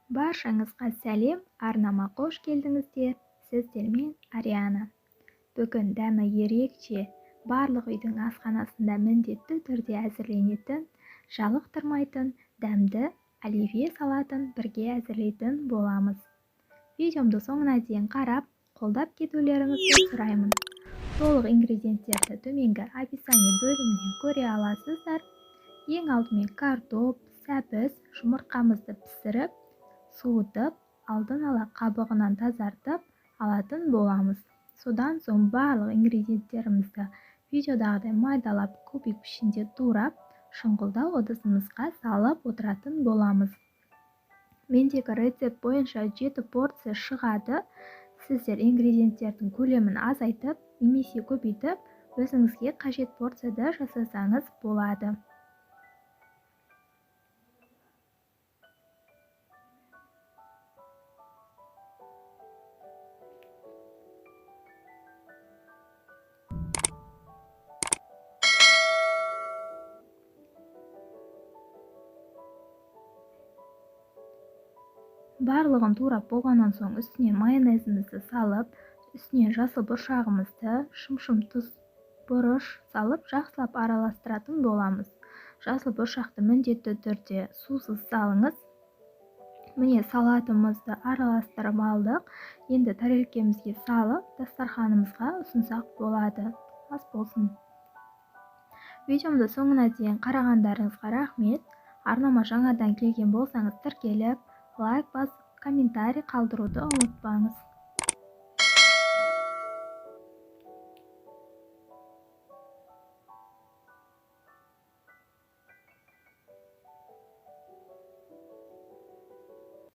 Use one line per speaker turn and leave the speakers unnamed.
Баршаңызға сәлем, арнама қош келдіңіздер. Сіздермен Ариана. Бүгін дәмі ерекше, барлық үйдің асханасында міндетті түрде әзірленетін, жалықтырмайтын, дәмді оливье салатын бірге әзірлейтін боламыз. Видеомды соңына дейін қарап, қолдап кетулеріңізді сұраймын. Толық ингредиенттерді төменгі описание бөлімінен көре аласыздар. Ең алдымен картоп, сәбіз, жұмыртқамызды пісіріп, суытып, алдын ала қабығынан тазартып алатын боламыз. Содан соң барлық ингредиенттерімізді видеодағыдай майдалап кубик пішінде турап, шұңғылдау ыдысымызға салып отыратын боламыз. Мендегі рецепт бойынша 7 порция шығады. Сіздер ингредиенттердің көлемін азайтып, немесе көбейтіп, өзіңізге қажет порцияда жасасаңыз болады. Барлығын турап болғаннан соң үстіне майонезімізді салып, үстіне жасыл бұршағымызды, шым тұз, бұрыш салып, жақсылап араластыратын боламыз. Жасыл бұршақты міндетті түрде сусыз салыңыз. Міне салатымызды араластырып алдық. Енді тарелкемізге салып, дастарханымызға ұсынсақ болады. Ас болсын. Видеомды соңына дейін қарағандарыңызға рахмет. Арнама жаңадан келген болсаңыз тіркеліп, лайк басып, комментарий қалдыруды ұмытпаңыз.